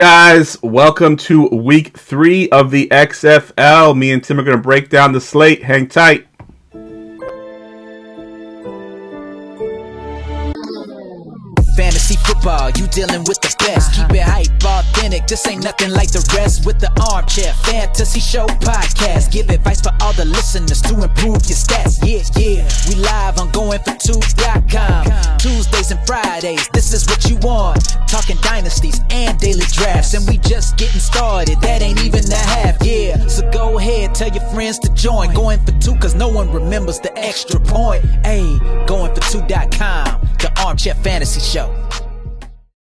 Guys, welcome to week 3 of the XFL. Me and Tim are going to break down the slate. Hang tight. Fantasy football, you dealing with the best. Keep it hype, authentic. This ain't nothing like the rest. With the Armchair Fantasy Show podcast, give advice for all the listeners to improve your stats. Yeah, we live on goingfor2.com. Tuesdays and Fridays, this is what you want. Talking dynasties and daily drafts, and we just getting started. That ain't even the half. Yeah, so go ahead, tell your friends to join. Going for 2, cause no one remembers the extra point. Hey, goingfor2.com, the Armchair Fantasy Show.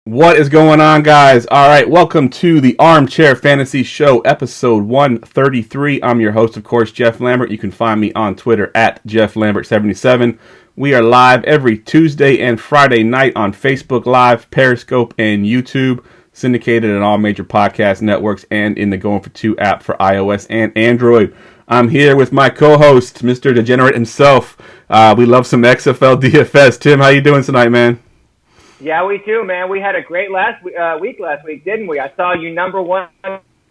What is going on, guys? All right, welcome to the Armchair Fantasy Show, episode 133. I'm your host, of course, Geoff Lambert. You can find me on Twitter at JeffLambert77. We are live every Tuesday and Friday night on Facebook Live, Periscope, and YouTube, syndicated on all major podcast networks and in the Going for 2 app for iOS and Android. I'm here with my co-host, Mr. Degenerate himself. We love some XFL DFS. Tim, how you doing tonight, man? Yeah, we do, man. We had a great week last week, didn't we? I saw you number 1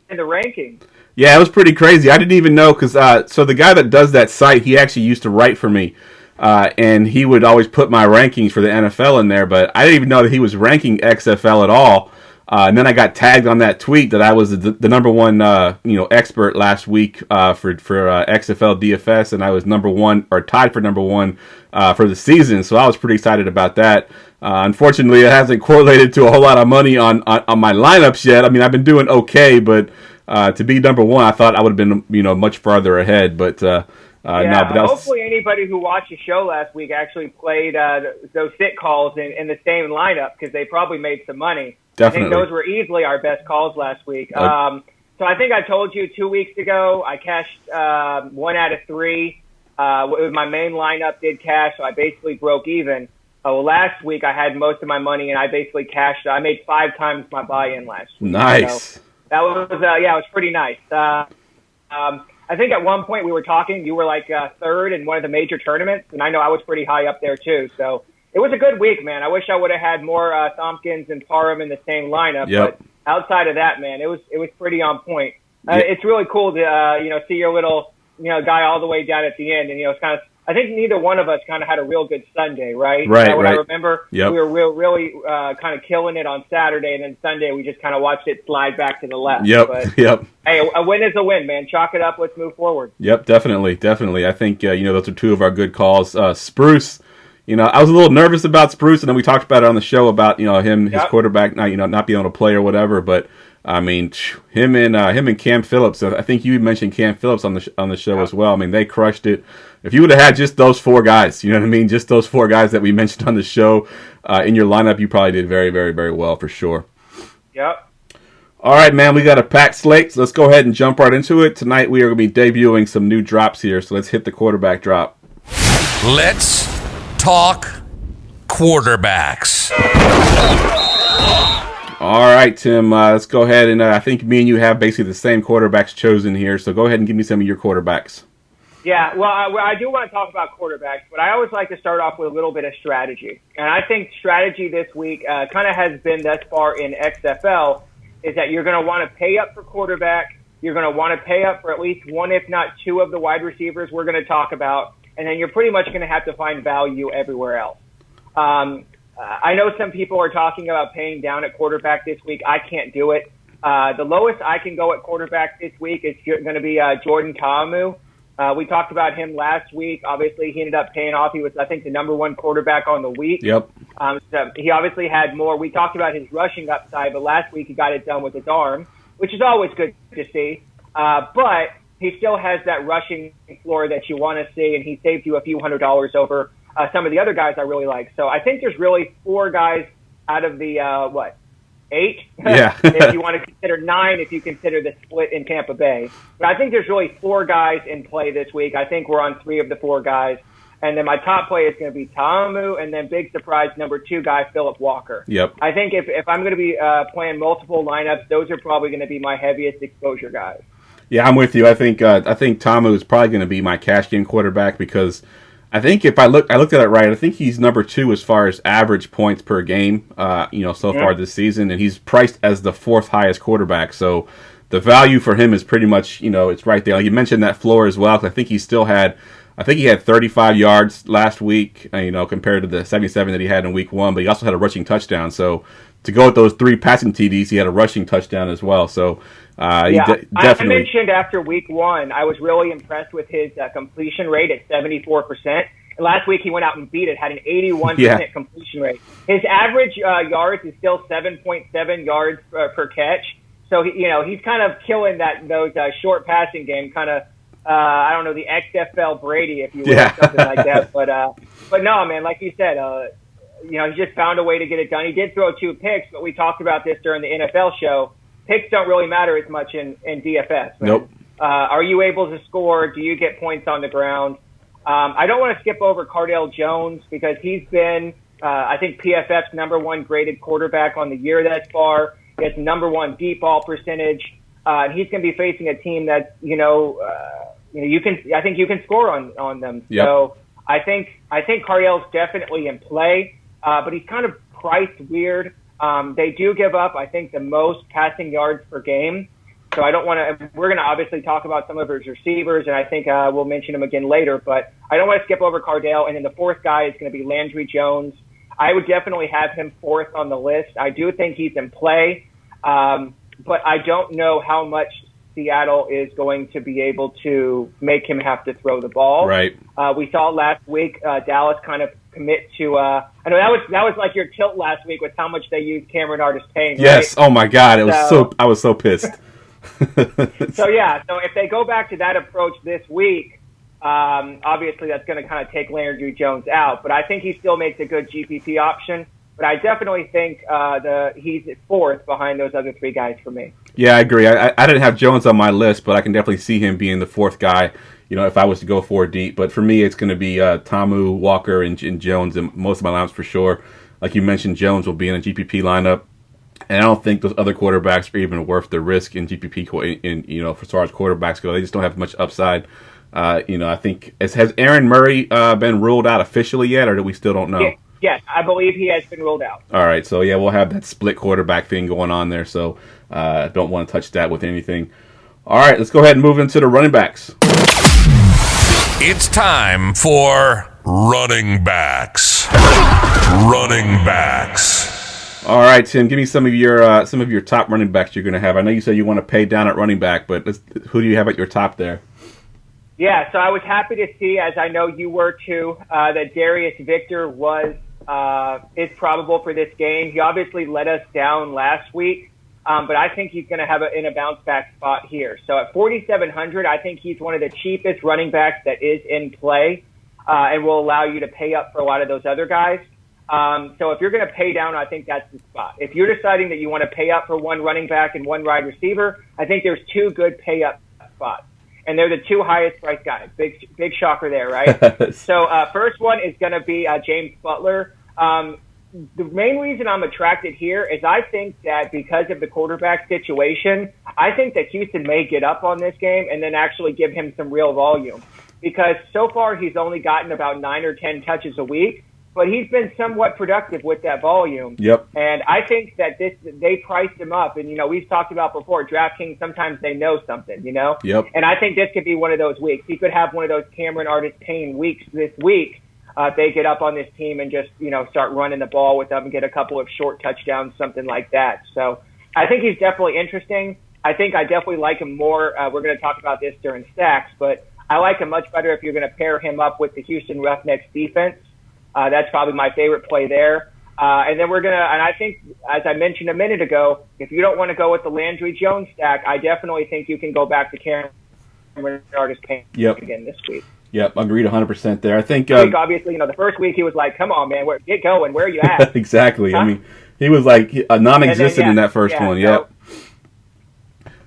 in the ranking. Yeah, it was pretty crazy. I didn't even know because so the guy that does that site, he actually used to write for me, and he would always put my rankings for the NFL in there. But I didn't even know that he was ranking XFL at all. And then I got tagged on that tweet that I was the number 1 expert last week for XFL DFS, and I was number 1 or tied for number 1 for the season. So I was pretty excited about that. Unfortunately, it hasn't correlated to a whole lot of money on my lineups yet. I mean, I've been doing okay, but to be number 1, I thought I would have been much farther ahead. But no, but hopefully anybody who watched the show last week actually played those sit calls in the same lineup because they probably made some money. Definitely. I think those were easily our best calls last week. So I think I told you 2 weeks ago I cashed 1 out of 3. My main lineup did cash, so I basically broke even. Last week I had most of my money and I basically cashed. I made 5 times my buy-in last week. Nice. So that was it was pretty nice. I think at one point we were talking. You were like third in one of the major tournaments, and I know I was pretty high up there too. So it was a good week, man. I wish I would have had more Tompkins and Parham in the same lineup. Yep. But outside of that, man, it was pretty on point. It's really cool to see your little guy all the way down at the end, and it's kind of. I think neither one of us kind of had a real good Sunday, right? Right, what right. I remember, Yep. We were really kind of killing it on Saturday, and then Sunday we just kind of watched it slide back to the left. Yep, but, yep. Hey, a win is a win, man. Chalk it up. Let's move forward. Yep, definitely. I think those are 2 of our good calls. Spruce, I was a little nervous about Spruce, and then we talked about it on the show about his quarterback not being able to play or whatever. But I mean, him and Cam Phillips. I think you mentioned Cam Phillips on the show as well. I mean, they crushed it. If you would have had just those 4 guys, you know what I mean, just those 4 guys that we mentioned on the show in your lineup, you probably did very, very, very well for sure. Yep. All right, man, we got a packed slate, so let's go ahead and jump right into it. Tonight we are going to be debuting some new drops here, so let's hit the quarterback drop. Let's talk quarterbacks. All right, Tim, let's go ahead and I think me and you have basically the same quarterbacks chosen here, so go ahead and give me some of your quarterbacks. Yeah, well, I do want to talk about quarterbacks, but I always like to start off with a little bit of strategy. And I think strategy this week kind of has been thus far in XFL is that you're going to want to pay up for quarterback. You're going to want to pay up for at least 1, if not 2, of the wide receivers we're going to talk about. And then you're pretty much going to have to find value everywhere else. I know some people are talking about paying down at quarterback this week. I can't do it. The lowest I can go at quarterback this week is going to be Jordan Ta'amu. We talked about him last week. Obviously, he ended up paying off. He was, I think, the number 1 quarterback on the week. Yep. So he obviously had more. We talked about his rushing upside, but last week he got it done with his arm, which is always good to see. But he still has that rushing floor that you want to see, and he saved you a few $100s over some of the other guys I really like. So I think there's really 4 guys out of the, 8? Yeah. If you want to consider 9, if you consider the split in Tampa Bay. But I think there's really 4 guys in play this week. I think we're on 3 of the 4 guys. And then my top play is going to be Ta'amu, and then big surprise, number 2 guy, Phillip Walker. Yep. I think if I'm going to be playing multiple lineups, those are probably going to be my heaviest exposure guys. Yeah, I'm with you. I think Ta'amu is probably going to be my cash game quarterback because I think if I looked at it right, I think he's number 2 as far as average points per game, so far this season, and he's priced as the 4th highest quarterback. So the value for him is pretty much, it's right there. Like you mentioned that floor as well, 'cause I think he had 35 yards last week, compared to the 77 that he had in week 1, but he also had a rushing touchdown. So to go with those 3 passing TDs, he had a rushing touchdown as well. So definitely. I mentioned after week 1, I was really impressed with his completion rate at 74%. And last week he went out and beat it, had an 81% completion rate. His average yards is still 7.7 yards per catch. So he's kind of killing those short passing game, kind of. I don't know, the XFL Brady, if you will, something like that. But no, man, like you said, he just found a way to get it done. He did throw 2 picks, but we talked about this during the NFL show. Picks don't really matter as much in DFS. Man. Nope. Are you able to score? Do you get points on the ground? I don't want to skip over Cardale Jones because he's been, I think, PFF's number 1 graded quarterback on the year thus far. He has number 1 deep ball percentage. And he's going to be facing a team that, I think you can score on them. Yep. So I think Cardale's definitely in play, but he's kind of priced weird. They do give up, I think, the most passing yards per game. So I don't want to. We're going to obviously talk about some of his receivers, and I think we'll mention him again later. But I don't want to skip over Cardale. And then the 4th guy is going to be Landry Jones. I would definitely have him 4th on the list. I do think he's in play, but I don't know how much Seattle is going to be able to make him have to throw the ball. Right. We saw last week Dallas kind of commit to. I know that was like your tilt last week with how much they used Cameron Artis-Payne. Yes. Right? Oh my God. I was so pissed. So if they go back to that approach this week, obviously that's going to kind of take Landry Jones out. But I think he still makes a good GPP option. But I definitely think he's 4th behind those other 3 guys for me. Yeah, I agree. I didn't have Jones on my list, but I can definitely see him being the 4th guy, if I was to go 4 deep. But for me, it's going to be Tamu, Walker, and Jones in most of my lineups for sure. Like you mentioned, Jones will be in a GPP lineup. And I don't think those other quarterbacks are even worth the risk in GPP, for as far as quarterbacks go. They just don't have much upside. I think, has Aaron Murray been ruled out officially yet, or do we still don't know? Yeah. Yes, I believe he has been ruled out. All right, so we'll have that split quarterback thing going on there, so don't want to touch that with anything. All right, let's go ahead and move into the running backs. It's time for running backs. Running backs. All right, Tim, give me some of your top running backs you're going to have. I know you said you want to pay down at running back, but who do you have at your top there? Yeah, so I was happy to see, as I know you were too, that Darius Victor is probable for this game. He obviously let us down last week, but I think he's going to have in a bounce back spot here. So at 4,700, I think he's one of the cheapest running backs that is in play, and will allow you to pay up for a lot of those other guys. So if you're going to pay down, I think that's the spot. If you're deciding that you want to pay up for 1 running back and 1 wide receiver, I think there's 2 good pay up spots. And they're the 2 highest priced guys. Big shocker there, right? So first one is going to be James Butler. The main reason I'm attracted here is I think that because of the quarterback situation, I think that Houston may get up on this game and then actually give him some real volume. Because so far he's only gotten about 9 or 10 touches a week, but he's been somewhat productive with that volume. Yep. And I think that they priced him up. And, we've talked about before, DraftKings, sometimes they know something, Yep. And I think this could be one of those weeks. He could have one of those Cameron Artis-Payne weeks this week if they get up on this team and just, start running the ball with them and get a couple of short touchdowns, something like that. So I think he's definitely interesting. I think I definitely like him more. We're going to talk about this during stacks, but I like him much better if you're going to pair him up with the Houston Roughnecks defense. That's probably my favorite play there. And then and I think, as I mentioned a minute ago, if you don't want to go with the Landry Jones stack, I definitely think you can go back to Cameron Artis-Payne again this week. Yep, agreed 100% there. I think obviously, the first week he was like, "Come on, man, get going. Where are you at?" Exactly. Huh? I mean, he was like non-existent in that first one. Yep.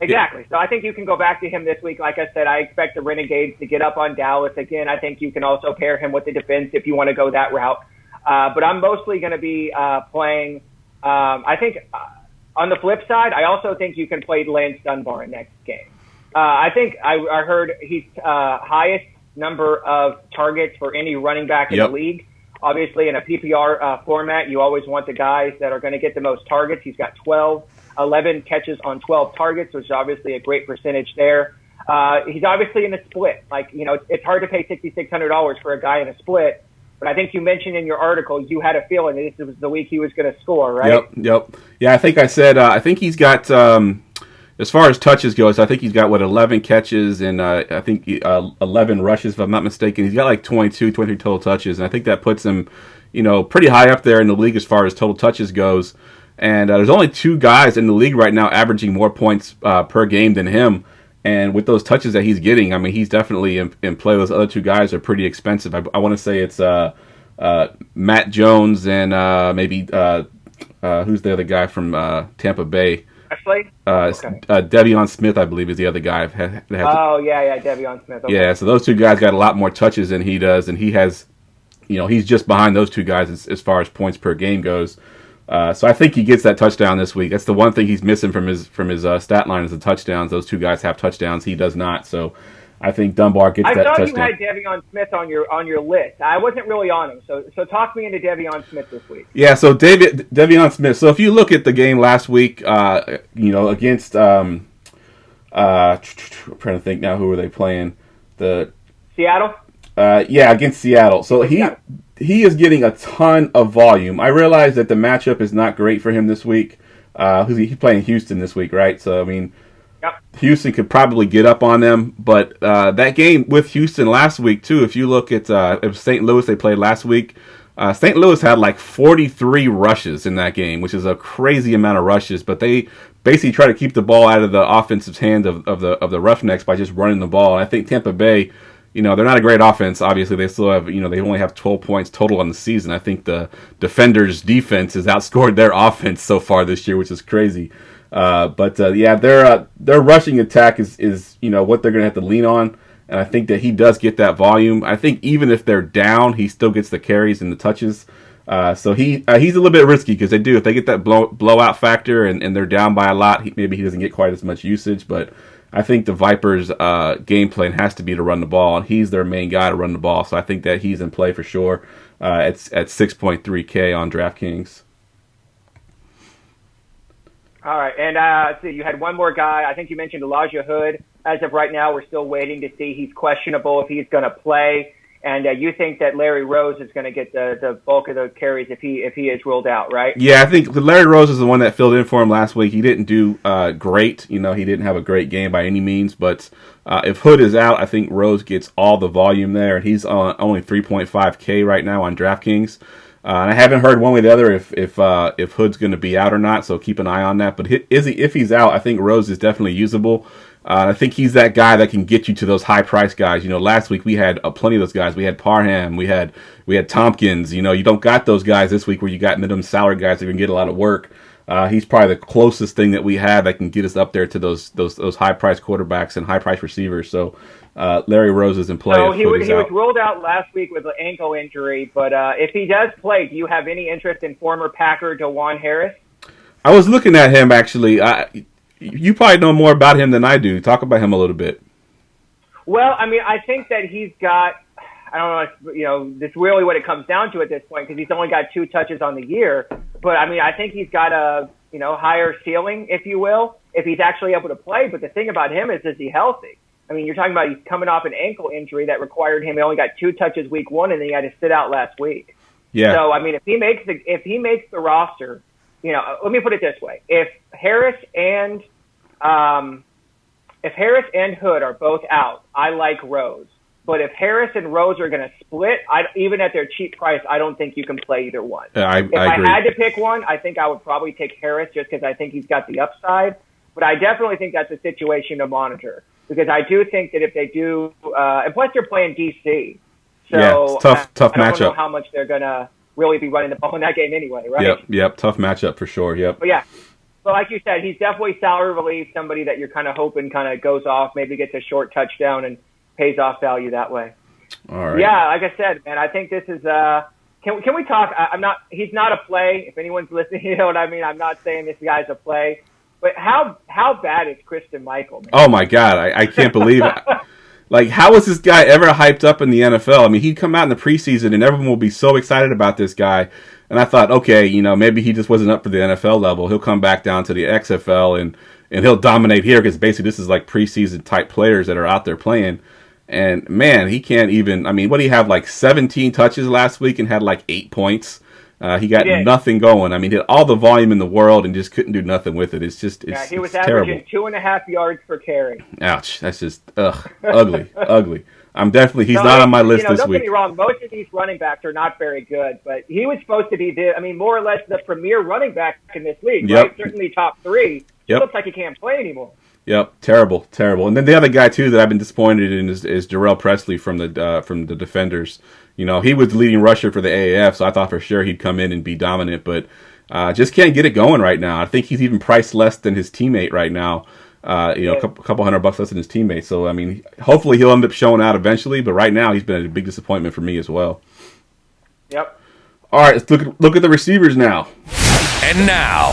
Exactly. So I think you can go back to him this week. Like I said, I expect the Renegades to get up on Dallas again. I think you can also pair him with the defense if you want to go that route. But I'm mostly going to be playing. I think on the flip side, I also think you can play Lance Dunbar in next game. I think I heard he's highest number of targets for any running back in the league. Obviously, in a PPR format, you always want the guys that are going to get the most targets. He's got 11 catches on 12 targets, which is obviously a great percentage there. He's obviously in a split. Like, it's hard to pay $6,600 for a guy in a split. But I think you mentioned in your article you had a feeling that this was the week he was going to score, right? Yep. Yeah, I think I said I think he's got as far as touches goes, I think he's got 11 catches and I think 11 rushes, if I'm not mistaken. He's got like 23 total touches, and I think that puts him, pretty high up there in the league as far as total touches goes. And there's only 2 guys in the league right now averaging more points per game than him. And with those touches that he's getting, I mean, he's definitely in play. Those other 2 guys are pretty expensive. I want to say it's Matt Jones and maybe who's the other guy from Tampa Bay? Ashley? Debian Smith, I believe, is the other guy. Debian Smith. Okay. Yeah, so those 2 guys got a lot more touches than he does, and he has, he's just behind those 2 guys as far as points per game goes. So I think he gets that touchdown this week. That's the one thing he's missing from his stat line is the touchdowns. Those 2 guys have touchdowns. He does not. So I think Dunbar gets that touchdown. I thought you had Devion Smith on your list. I wasn't really on him. So talk me into Devion Smith this week. Yeah. So Devion Smith. So if you look at the game last week, against I'm trying to think now, who were they playing? The Seattle. Against Seattle. So he is getting a ton of volume. I realize that the matchup is not great for him this week. He's playing Houston this week, right? So, I mean, Houston could probably get up on them. But that game with Houston last week, too, if you look at St. Louis, they played last week. St. Louis had like 43 rushes in that game, which is a crazy amount of rushes. But they basically try to keep the ball out of the offensive hand of the Roughnecks by just running the ball. And I think Tampa Bay, they're not a great offense. Obviously, they still have, they only have 12 points total on the season. I think the Defenders' defense has outscored their offense so far this year, which is crazy. Their rushing attack is what they're going to have to lean on. And I think that he does get that volume. I think even if they're down, he still gets the carries and the touches. So he's a little bit risky because if they get that blowout factor and they're down by a lot, maybe he doesn't get quite as much usage, but I think the Vipers' game plan has to be to run the ball, and he's their main guy to run the ball. So I think that he's in play for sure at 6.3K on DraftKings. All right, and so you had one more guy. I think you mentioned Elijah Hood. As of right now, we're still waiting to see. He's questionable if he's going to play. And you think that Larry Rose is going to get the bulk of the carries if he is ruled out, right? Yeah, I think Larry Rose is the one that filled in for him last week. He didn't do great. He didn't have a great game by any means. But if Hood is out, I think Rose gets all the volume there. And he's on only 3.5K right now on DraftKings. And I haven't heard one way or the other if Hood's going to be out or not. So keep an eye on that. But if he's out, I think Rose is definitely usable. I think he's that guy that can get you to those high price guys. Last week we had plenty of those guys. We had Parham, we had Tompkins. You don't got those guys this week where you got minimum salary guys that can get a lot of work. He's probably the closest thing that we have that can get us up there to those high price quarterbacks and high price receivers. So Larry Rose is in play. So he was ruled out last week with an ankle injury. But if he does play, do you have any interest in former Packer DeJuan Harris? I was looking at him actually. You probably know more about him than I do. Talk about him a little bit. Well, I mean, I think that he's got, I don't know, that's really what it comes down to at this point because he's only got 2 touches on the year. But, I mean, I think he's got a, higher ceiling, if you will, if he's actually able to play. But the thing about him is he healthy? I mean, you're talking about he's coming off an ankle injury that required him. He only got 2 touches week 1, and then he had to sit out last week. Yeah. So, I mean, if he makes the roster, let me put it this way: if Harris and Hood are both out, I like Rose. But if Harris and Rose are going to split, even at their cheap price, I don't think you can play either one. I agree. I had to pick one, I think I would probably take Harris just because I think he's got the upside. But I definitely think that's a situation to monitor because I do think that if they do, and plus they're playing DC, so tough matchup. I don't know how much they're going to really be running the ball in that game anyway, right? Yep, tough matchup for sure. Yep. But yeah. But like you said, he's definitely salary relief, somebody that you're kind of hoping kind of goes off, maybe gets a short touchdown and pays off value that way. All right. Yeah, like I said, man, I think this is can we talk? He's not a play. If anyone's listening, you know what I mean? I'm not saying this guy's a play. But how bad is Christine Michael, man? Oh, my God. I can't believe it. Like, how was this guy ever hyped up in the NFL? I mean, he'd come out in the preseason and everyone will be so excited about this guy. And I thought, okay, maybe he just wasn't up for the NFL level. He'll come back down to the XFL and he'll dominate here because basically this is like preseason type players that are out there playing. And man, he can't even. I mean, what did he have, like 17 touches last week and had like 8 points? He got nothing going. I mean, he had all the volume in the world and just couldn't do nothing with it. It's just, he was averaging terrible. 2.5 yards per carry. Ouch! That's just ugly, ugly. He's not on my list this don't week. Don't get me wrong. Most of these running backs are not very good, but he was supposed to be more or less the premier running back in this league, right? Certainly top 3. It looks like he can't play anymore. Yep, terrible. And then the other guy too that I've been disappointed in is Jarrell Presley from the Defenders. He was the leading rusher for the AAF, so I thought for sure he'd come in and be dominant, but just can't get it going right now. I think he's even priced less than his teammate right now. A couple $100 less than his teammate. So I mean, hopefully he'll end up showing out eventually. But right now, he's been a big disappointment for me as well. Yep. All right, let's look at the receivers now. And now,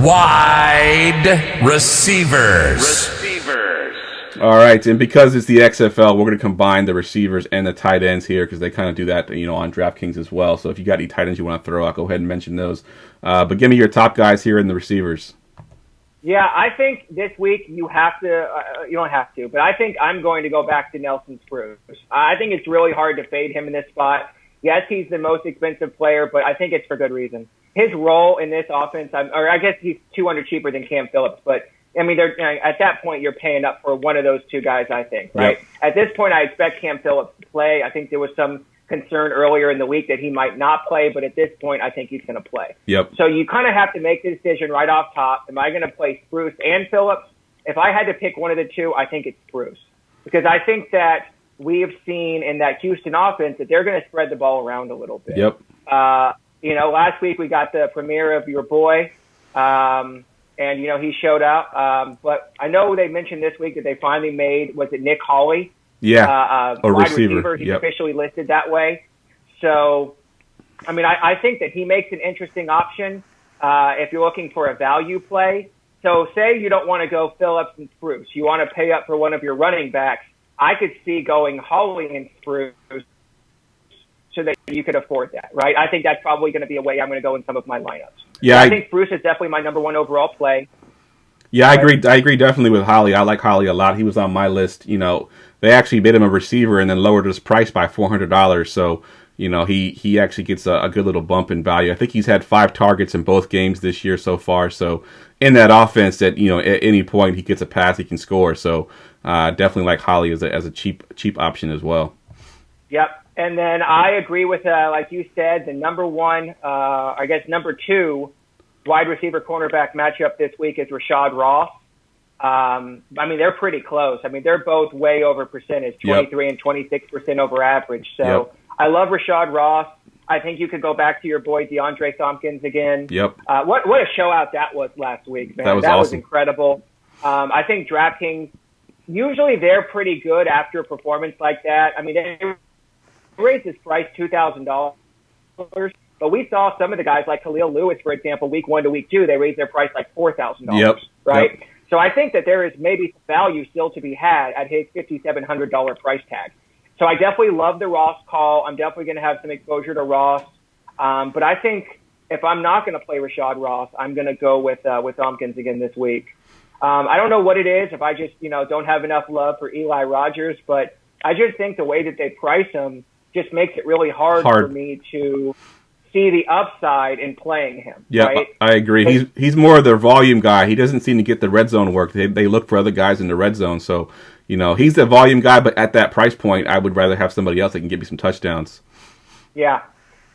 wide receivers. All right, and because it's the XFL, we're going to combine the receivers and the tight ends here because they kind of do that, on DraftKings as well. So if you got any tight ends you want to throw out, go ahead and mention those. But give me your top guys here in the receivers. Yeah, I think this week you have to. You don't have to, but I think I'm going to go back to Nelson Spruce. I think it's really hard to fade him in this spot. Yes, he's the most expensive player, but I think it's for good reason. His role in this offense, I guess he's $200 cheaper than Cam Phillips, but I mean, at that point, you're paying up for one of those two guys, I think, right? Yep. At this point, I expect Cam Phillips to play. I think there was some concern earlier in the week that he might not play, but at this point, I think he's going to play. Yep. So you kind of have to make the decision right off top. Am I going to play Spruce and Phillips? If I had to pick one of the two, I think it's Spruce. Because I think that we have seen in that Houston offense that they're going to spread the ball around a little bit. Yep. Last week we got the premiere of your boy, and, he showed out. But I know they mentioned this week that they finally made, was it Nick Hawley? Yeah, a wide receiver. He's officially listed that way. So, I mean, I think that he makes an interesting option if you're looking for a value play. So say you don't want to go Phillips and Spruce. You want to pay up for one of your running backs. I could see going Hawley and Spruce so that you could afford that, right? I think that's probably going to be a way I'm going to go in some of my lineups. Yeah, I think Spruce is definitely my number one overall play. Yeah, I agree definitely with Hawley. I like Hawley a lot. He was on my list. They actually made him a receiver and then lowered his price by $400. So, he actually gets a good little bump in value. I think he's had 5 targets in both games this year so far. So, in that offense, that at any point he gets a pass, he can score. So, definitely like Hawley as a cheap option as well. Yep. And then I agree with, like you said, the number 2 wide receiver cornerback matchup this week is Rashad Ross. They're pretty close. They're both way over percentage, 23 and 26% over average. So I love Rashad Ross. I think you could go back to your boy DeAndre Thompkins again. Yep. What a show out that was last week, man. That was awesome. Was incredible. I think DraftKings, usually they're pretty good after a performance like that. They raised his price $2,000. But we saw some of the guys like Khalil Lewis, for example, week 1 to week 2, they raised their price like $4,000, right? Yep. So I think that there is maybe some value still to be had at his $5,700 price tag. So I definitely love the Ross call. I'm definitely going to have some exposure to Ross. But I think if I'm not going to play Rashad Ross, I'm going to go with Tompkins again this week. I don't know what it is, if I just, don't have enough love for Eli Rogers, but I just think the way that they price him just makes it really hard for me to see the upside in playing him. Yeah, right? I agree. He's more of their volume guy. He doesn't seem to get the red zone work. They look for other guys in the red zone. So, he's the volume guy, but at that price point, I would rather have somebody else that can give me some touchdowns. Yeah.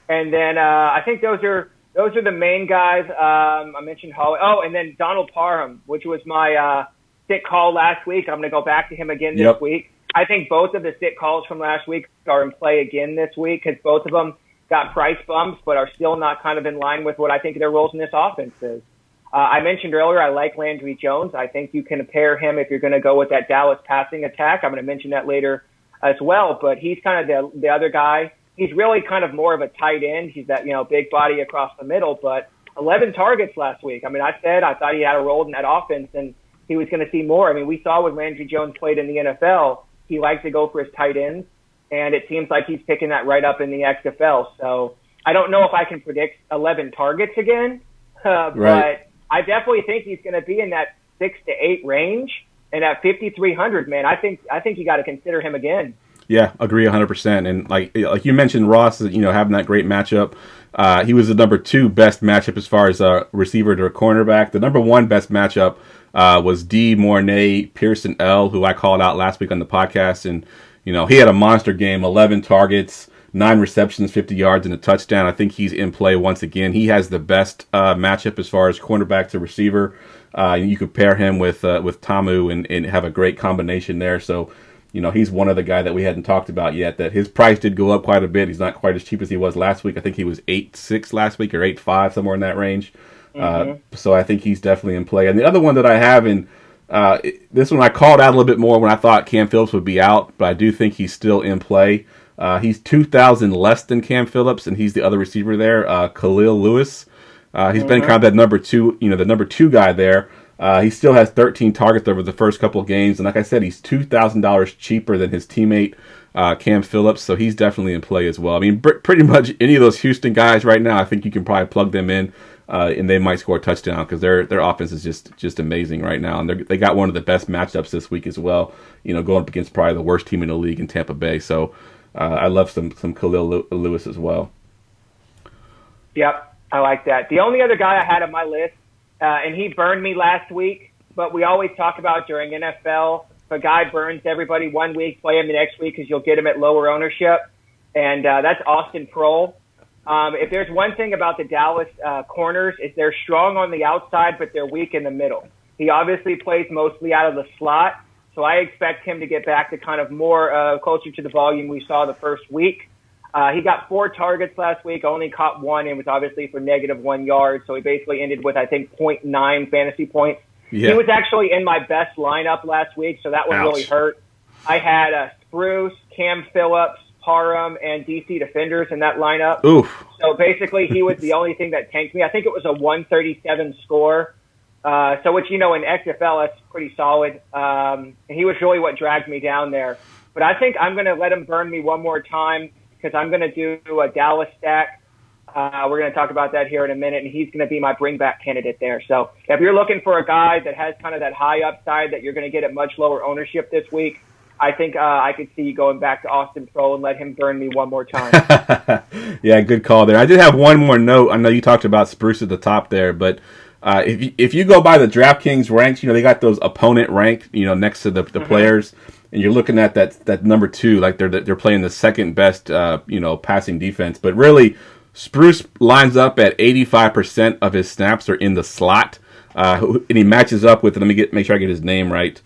And then I think those are the main guys. I mentioned Hawley. Oh, and then Donald Parham, which was my sit call last week. I'm going to go back to him again this week. I think both of the sit calls from last week are in play again this week because both of them got price bumps but are still not kind of in line with what I think their roles in this offense is. I mentioned earlier I like Landry Jones. I think you can pair him if you're going to go with that Dallas passing attack. I'm going to mention that later as well, but he's kind of the other guy. He's really kind of more of a tight end. He's that, big body across the middle, but 11 targets last week. I said I thought he had a role in that offense and he was going to see more. We saw when Landry Jones played in the NFL. he likes to go for his tight ends, and it seems like he's picking that right up in the XFL. So I don't know if I can predict 11 targets again, but I definitely think he's going to be in that 6 to 8 range, and at 5,300, man, I think you got to consider him again. Yeah, agree 100%. And like you mentioned, Ross, having that great matchup. He was the number 2 best matchup as far as receiver to a cornerback. The number 1 best matchup was D. Mornay Pearson L., who I called out last week on the podcast. And, he had a monster game, 11 targets, 9 receptions, 50 yards, and a touchdown. I think he's in play once again. He has the best matchup as far as cornerback to receiver. You could pair him with Tamu and have a great combination there. So, he's one of the guys that we hadn't talked about yet, that his price did go up quite a bit. He's not quite as cheap as he was last week. I think he was 8.6 last week or 8.5, somewhere in that range. So I think he's definitely in play. And the other one that I have this one I called out a little bit more when I thought Cam Phillips would be out, but I do think he's still in play. He's 2,000 less than Cam Phillips, and he's the other receiver there, Khalil Lewis. He's been kind of that number 2, the number 2 guy there. He still has 13 targets over the first couple of games, and like I said, he's $2,000 cheaper than his teammate Cam Phillips, so he's definitely in play as well. I mean, pretty much any of those Houston guys right now, I think you can probably plug them in, and they might score a touchdown because their offense is just amazing right now, and they got one of the best matchups this week as well. Going up against probably the worst team in the league in Tampa Bay. So I love some Khalil Lewis as well. Yep, I like that. The only other guy I had on my list. And he burned me last week, but we always talk about during NFL, if a guy burns everybody one week, play him the next week because you'll get him at lower ownership. And that's Austin Proehl. If there's one thing about the Dallas corners, is they're strong on the outside, but they're weak in the middle. He obviously plays mostly out of the slot, so I expect him to get back to kind of more closer to the volume we saw the first week. He got 4 targets last week, only caught 1, and was obviously for -1 yard. So he basically ended with, I think, 0.9 fantasy points. Yeah. He was actually in my best lineup last week, so that one really hurt. I had Spruce, Cam Phillips, Parham, and DC Defenders in that lineup. Oof. So basically he was the only thing that tanked me. I think it was a 137 score. So which, in XFL, that's pretty solid. And he was really what dragged me down there. But I think I'm going to let him burn me one more time, because I'm going to do a Dallas stack. We're going to talk about that here in a minute, and he's going to be my bring-back candidate there. So if you're looking for a guy that has kind of that high upside that you're going to get at much lower ownership this week, I think I could see you going back to Austin Proehl and let him burn me one more time. Yeah, good call there. I did have one more note. I know you talked about Spruce at the top there, but if you go by the DraftKings ranks, they got those opponent rank, next to the players. And you're looking at that number 2, like they're playing the second best, passing defense. But really, Spruce lines up at 85% of his snaps are in the slot, and he matches up with. Let me make sure I get his name right.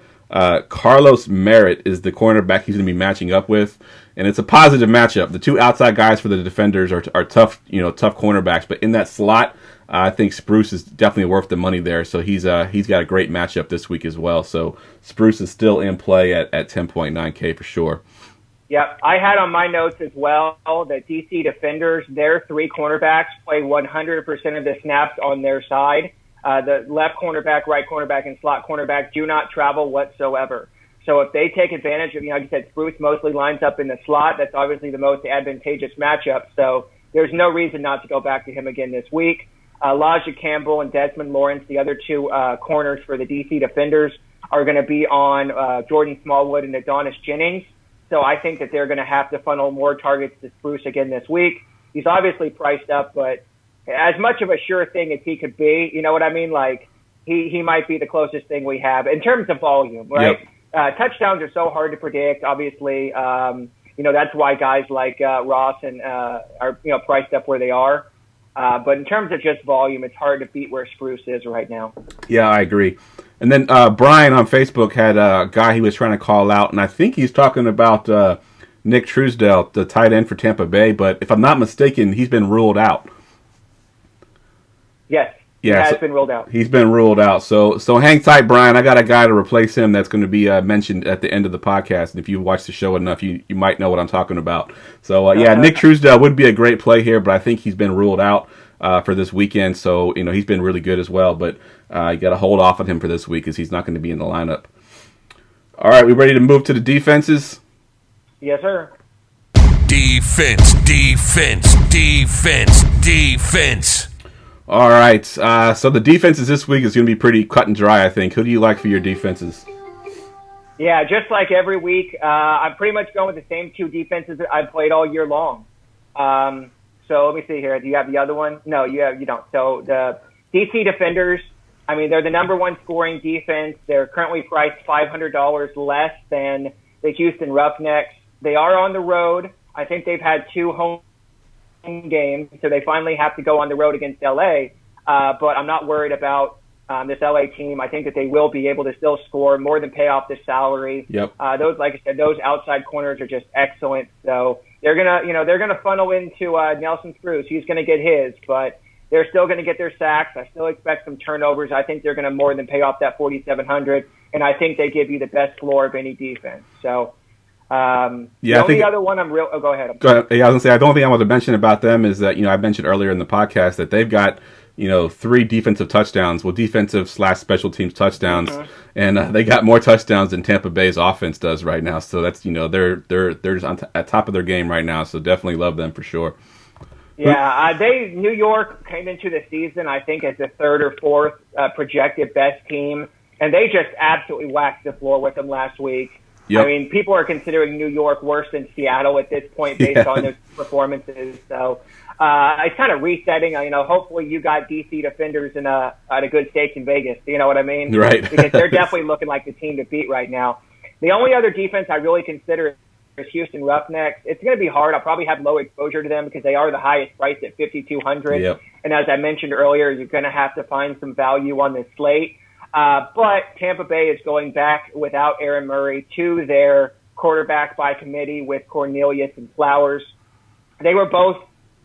Carlos Merritt is the cornerback he's going to be matching up with, and it's a positive matchup. The 2 outside guys for the defenders are tough, tough cornerbacks. But in that slot, I think Spruce is definitely worth the money there. So he's got a great matchup this week as well. So Spruce is still in play at 10.9K for sure. Yep. I had on my notes as well that DC Defenders, their 3 cornerbacks play 100% of the snaps on their side. The left cornerback, right cornerback, and slot cornerback do not travel whatsoever. So if they take advantage of, like you said, Spruce mostly lines up in the slot. That's obviously the most advantageous matchup. So there's no reason not to go back to him again this week. Elijah Campbell and Desmond Lawrence, the other 2 corners for the DC Defenders, are going to be on Jordan Smallwood and Adonis Jennings. So I think that they're going to have to funnel more targets to Spruce again this week. He's obviously priced up, but as much of a sure thing as he could be, you know what I mean? Like, he might be the closest thing we have in terms of volume, right? Yep. Touchdowns are so hard to predict, obviously. That's why guys like Ross and are priced up where they are. But in terms of just volume, it's hard to beat where Spruce is right now. Yeah, I agree. And then Brian on Facebook had a guy he was trying to call out, and I think he's talking about Nick Truesdale, the tight end for Tampa Bay. But if I'm not mistaken, he's been ruled out. Yes, he has been ruled out. He's been ruled out. So hang tight, Brian. I got a guy to replace him that's going to be mentioned at the end of the podcast. And if you watch the show enough, you might know what I'm talking about. So, Nick Truesdale would be a great play here, but I think he's been ruled out for this weekend. So, he's been really good as well. But you got to hold off on him for this week because he's not going to be in the lineup. All right, we ready to move to the defenses? Yes, sir. Defense, defense, defense, defense. All right, so the defenses this week is going to be pretty cut and dry, I think. Who do you like for your defenses? Yeah, just like every week, I'm pretty much going with the same two defenses that I've played all year long. So let me see here. Do you have the other one? No, you don't. So the DC Defenders, I mean, they're the number one scoring defense. They're currently priced $500 less than the Houston Roughnecks. They are on the road. I think they've had 2 home games, so they finally have to go on the road against LA. But I'm not worried about this LA team. I think that they will be able to still score more than pay off the salary. Yep. Those, like I said, those outside corners are just excellent. So they're gonna funnel into Nelson Cruz. He's gonna get his, but they're still gonna get their sacks. I still expect some turnovers. I think they're gonna more than pay off that 4,700, and I think they give you the best floor of any defense. So. The only other one I'm real. Oh, go ahead. Yeah, I was gonna say the only thing I want to mention about them is that I mentioned earlier in the podcast that they've got 3 defensive touchdowns, defensive/special teams touchdowns, and they got more touchdowns than Tampa Bay's offense does right now. So that's they're just at top of their game right now. So definitely love them for sure. Yeah, New York came into the season I think as the 3rd or 4th projected best team, and they just absolutely whacked the floor with them last week. Yep. I mean, people are considering New York worse than Seattle at this point based on those performances. So it's kind of resetting. Hopefully you got DC Defenders at a good stake in Vegas. You know what I mean? Right. Because they're definitely looking like the team to beat right now. The only other defense I really consider is Houston Roughnecks. It's going to be hard. I'll probably have low exposure to them because they are the highest priced at $5,200. Yep. And as I mentioned earlier, you're going to have to find some value on this slate. But Tampa Bay is going back without Aaron Murray to their quarterback by committee with Cornelius and Flowers. They were both,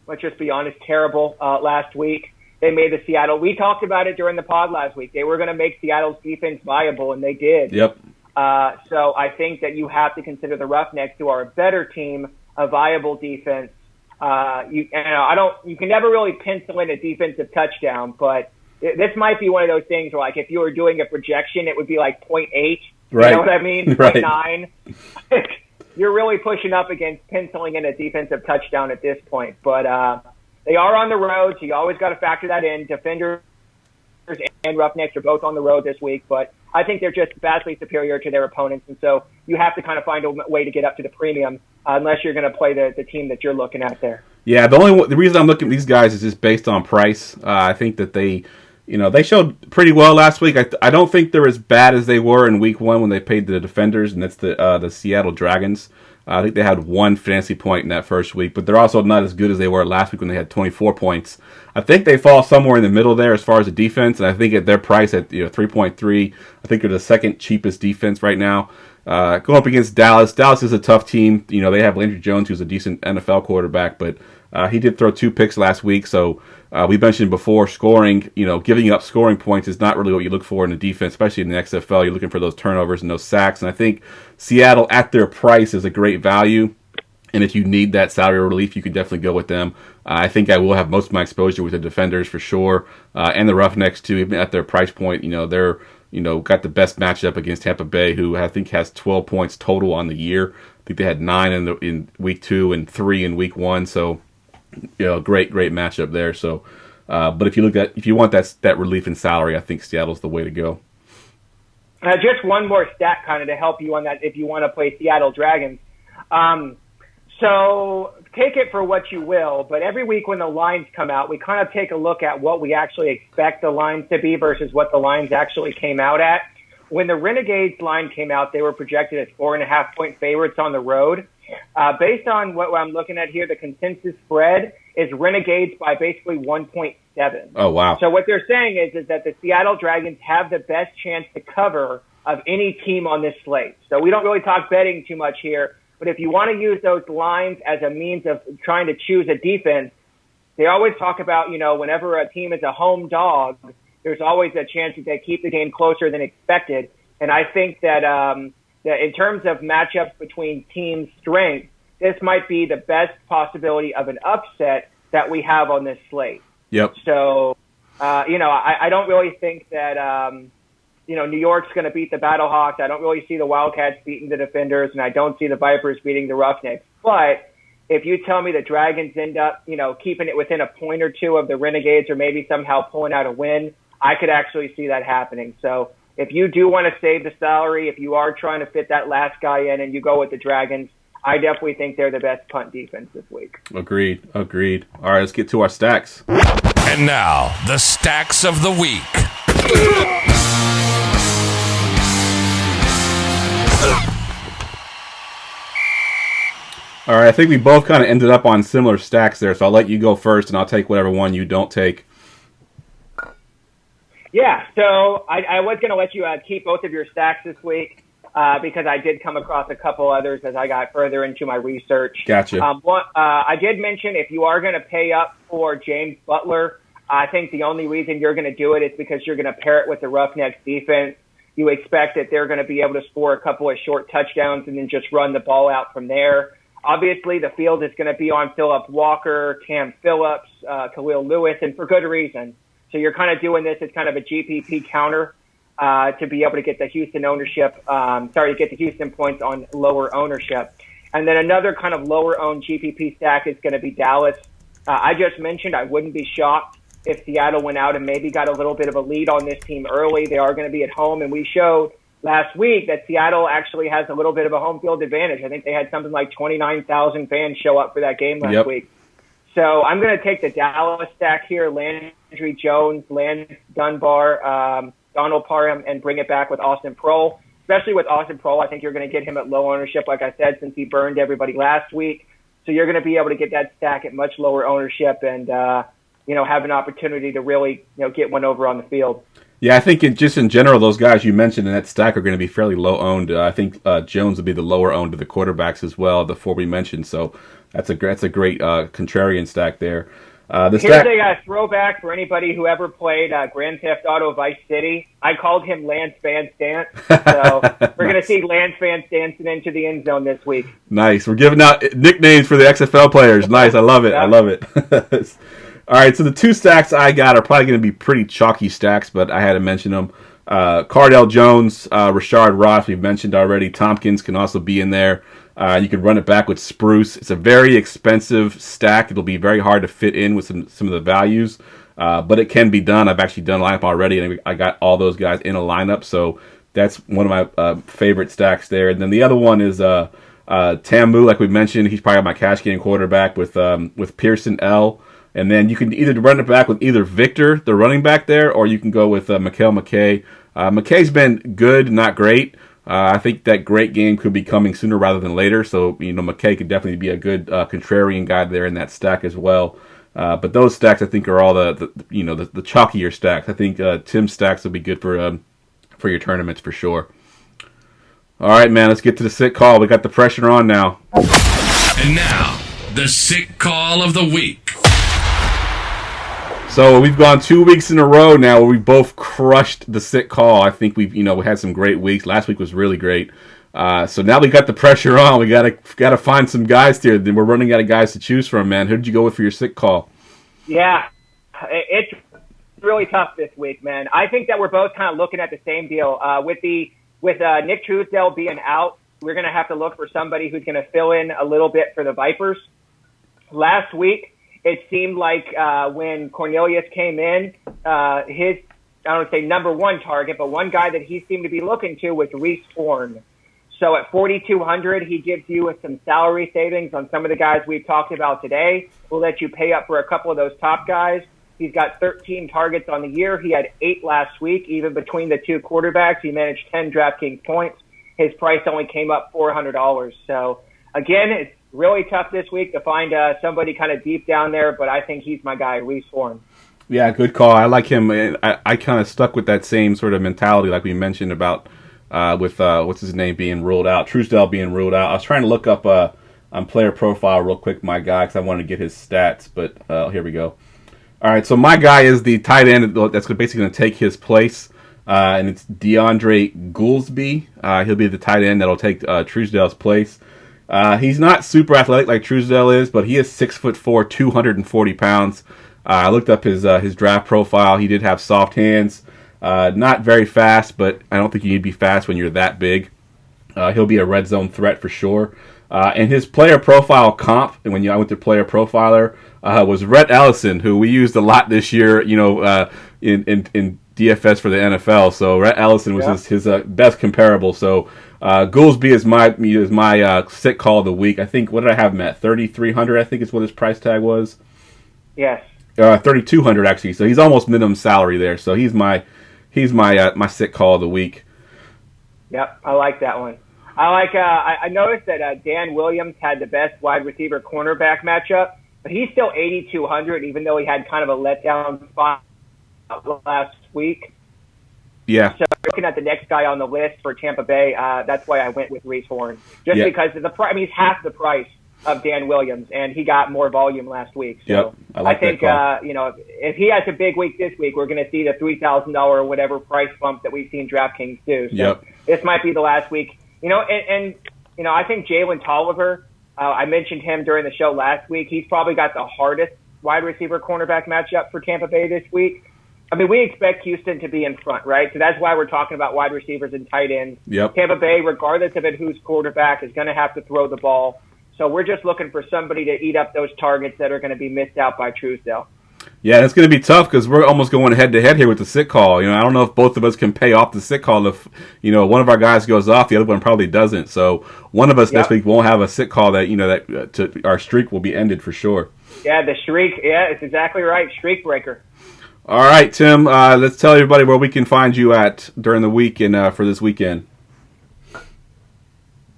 let's just be honest, terrible last week. They made the Seattle. We talked about it during the pod last week. They were going to make Seattle's defense viable, and they did. Yep. So I think that you have to consider the Roughnecks, who are a better team, a viable defense. You can never really pencil in a defensive touchdown, but this might be one of those things where, like, if you were doing a projection, it would be like 0.8. Right. You know what I mean? Right. 0.9. You're really pushing up against penciling in a defensive touchdown at this point. But they are on the road, so you always got to factor that in. Defenders and Roughnecks are both on the road this week, but I think they're just vastly superior to their opponents, and so you have to kind of find a way to get up to the premium unless you're going to play the team that you're looking at there. Yeah, the reason I'm looking at these guys is just based on price. I think that they showed pretty well last week. I don't think they're as bad as they were in week 1 when they played the Defenders, and that's the Seattle Dragons. I think they had 1 fantasy point in that first week, but they're also not as good as they were last week when they had 24 points. I think they fall somewhere in the middle there as far as the defense, and I think at their price at 3.3, I think they're the second cheapest defense right now. Going up against Dallas. Dallas is a tough team. They have Landry Jones, who's a decent NFL quarterback, but he did throw 2 picks last week, so we mentioned before scoring, giving up scoring points is not really what you look for in the defense, especially in the XFL. You're looking for those turnovers and those sacks, and I think Seattle at their price is a great value, and if you need that salary relief, you could definitely go with them. I think I will have most of my exposure with the Defenders for sure, and the Roughnecks too, even at their price point. They're got the best matchup against Tampa Bay, who I think has 12 points total on the year. I think they had 9 in week 2 and 3 in week 1, so great matchup there. So, but if you want that relief in salary, I think Seattle's the way to go. Just one more stat kind of to help you on that if you want to play Seattle Dragons. So take it for what you will, but every week when the lines come out, we kind of take a look at what we actually expect the lines to be versus what the lines actually came out at. When the Renegades line came out, they were projected as 4.5-point favorites on the road. Based on what I'm looking at here, the consensus spread is Renegades by basically 1.7. Oh, wow. So what they're saying is that the Seattle Dragons have the best chance to cover of any team on this slate. So we don't really talk betting too much here, but if you want to use those lines as a means of trying to choose a defense, they always talk about, whenever a team is a home dog, there's always a chance that they keep the game closer than expected. And I think that in terms of matchups between team strength, this might be the best possibility of an upset that we have on this slate. Yep. So, I don't really think that New York's going to beat the Battlehawks. I don't really see the Wildcats beating the Defenders, and I don't see the Vipers beating the Roughnecks. But if you tell me the Dragons end up, keeping it within a point or two of the Renegades or maybe somehow pulling out a win, I could actually see that happening. So if you do want to save the salary, if you are trying to fit that last guy in and you go with the Dragons, I definitely think they're the best punt defense this week. Agreed. All right, let's get to our stacks. And now, the stacks of the week. All right, I think we both kind of ended up on similar stacks there, so I'll let you go first, and I'll take whatever one you don't take. Yeah, so I was going to let you keep both of your stacks this week because I did come across a couple others as I got further into my research. Gotcha. I did mention if you are going to pay up for James Butler, I think the only reason you're going to do it is because you're going to pair it with the Roughnecks defense. You expect that they're going to be able to score a couple of short touchdowns and then just run the ball out from there. Obviously, the field is going to be on Phillip Walker, Cam Phillips, Khalil Lewis, and for good reason. So you're kind of doing this as kind of a GPP counter to be able to get the Houston get the Houston points on lower ownership. And then another kind of lower-owned GPP stack is going to be Dallas. I just mentioned I wouldn't be shocked if Seattle went out and maybe got a little bit of a lead on this team early. They are going to be at home, and we showed last week that Seattle actually has a little bit of a home field advantage. I think they had something like 29,000 fans show up for that game last week. So I'm going to take the Dallas stack here, Landry Jones, Lance Dunbar, Donald Parham, and bring it back with Austin Proehl. Especially with Austin Proehl, I think you're going to get him at low ownership, like I said, since he burned everybody last week. So you're going to be able to get that stack at much lower ownership and, have an opportunity to really, get one over on the field. Yeah, I think just in general, those guys you mentioned in that stack are going to be fairly low owned. I think Jones will be the lower owned of the quarterbacks as well, the four we mentioned. So that's a great contrarian stack there. Here's a throwback for anybody who ever played Grand Theft Auto Vice City. I called him Lance Van Stant. So we're going to see Lance Van Stanton into the end zone this week. Nice. We're giving out nicknames for the XFL players. Nice. I love it. Yeah. I love it. All right, so the two stacks I got are probably going to be pretty chalky stacks, but I had to mention them. Cardell Jones, Rashard Ross, we've mentioned already. Tompkins can also be in there. You can run it back with Spruce. It's a very expensive stack. It'll be very hard to fit in with some of the values, but it can be done. I've actually done a lineup already, and I got all those guys in a lineup, so that's one of my favorite stacks there. And then the other one is Tamu, like we mentioned. He's probably my cash game quarterback with Pearson L. And then you can either run it back with either Victor, the running back there, or you can go with Mikael McKay. McKay's been good, not great. I think that great game could be coming sooner rather than later. So, McKay could definitely be a good contrarian guy there in that stack as well. But those stacks, I think, are all the chalkier stacks. I think Tim's stacks will be good for your tournaments for sure. All right, man, let's get to the sick call. We got the pressure on now. And now, the sick call of the week. So we've gone 2 weeks in a row now where we both crushed the sick call. I think we had some great weeks. Last week was really great. So now we got the pressure on. We gotta find some guys here. Then we're running out of guys to choose from, man. Who did you go with for your sick call? Yeah, it's really tough this week, man. I think that we're both kind of looking at the same deal. With Nick Truesdale being out, we're going to have to look for somebody who's going to fill in a little bit for the Vipers. Last week, it seemed like when Cornelius came in, his, I don't say number one target, but one guy that he seemed to be looking to was Reese Horn. So at 4,200, he gives you with some salary savings on some of the guys we've talked about today. We'll let you pay up for a couple of those top guys. He's got 13 targets on the year. He had 8 last week. Even between the two quarterbacks, he managed 10 DraftKings points. His price only came up $400. So, again, it's really tough this week to find somebody kind of deep down there, but I think he's my guy, Reese Horn. Yeah, good call. I like him. I kind of stuck with that same sort of mentality like we mentioned about with what's his name being ruled out, Truesdale being ruled out. I was trying to look up on player profile real quick, my guy, because I wanted to get his stats, but here we go. All right, so my guy is the tight end that's basically going to take his place, and it's DeAndre Goolsby. He'll be the tight end that'll take Truesdale's place. He's not super athletic like Truesdale is, but he is 6'4", 240 pounds. I looked up his draft profile. He did have soft hands. Not very fast, but I don't think you need to be fast when you're that big. He'll be a red zone threat for sure. And his player profile comp, when I went to Player Profiler, was Rhett Ellison, who we used a lot this year, in DFS for the NFL. So Rhett Ellison was his best comparable. So Goolsby is my sit call of the week. I think, what did I have him at? 3,300, I think is what his price tag was. Yes. 3,200 actually. So he's almost minimum salary there. So he's my sit call of the week. Yep, I like that one. I noticed that Dan Williams had the best wide receiver cornerback matchup, but he's still 8,200, even though he had kind of a letdown spot last week. Yeah. So looking at the next guy on the list for Tampa Bay, that's why I went with Reese Horn, just because he's half the price of Dan Williams, and he got more volume last week. So I think if he has a big week this week, we're going to see the $3,000 or whatever price bump that we've seen DraftKings do. So this might be the last week. I think Jalen Tolliver, I mentioned him during the show last week. He's probably got the hardest wide receiver cornerback matchup for Tampa Bay this week. I mean, we expect Houston to be in front, right? So that's why we're talking about wide receivers and tight ends. Yep. Tampa Bay, regardless of who's quarterback, is going to have to throw the ball. So we're just looking for somebody to eat up those targets that are going to be missed out by Truesdale. Yeah, it's going to be tough because we're almost going head-to-head here with the sit call. I don't know if both of us can pay off the sit call. If one of our guys goes off, the other one probably doesn't. So one of us next week won't have a sit call that our streak will be ended for sure. Yeah, the streak. Yeah, it's exactly right. Streak breaker. All right, Tim. Let's tell everybody where we can find you at during the week and for this weekend.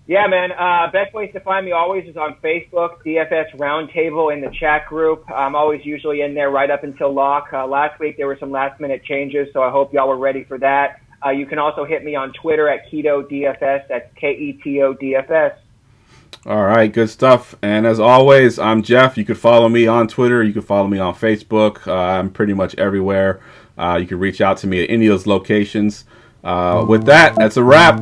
Yeah, man. Best place to find me always is on Facebook, DFS Roundtable in the chat group. I'm always usually in there right up until lock. Last week there were some last-minute changes, so I hope y'all were ready for that. You can also hit me on Twitter at Keto DFS. That's KETO DFS. All right, good stuff. And as always, I'm Geoff. You can follow me on Twitter. You can follow me on Facebook. I'm pretty much everywhere. You can reach out to me at any of those locations. With that, that's a wrap.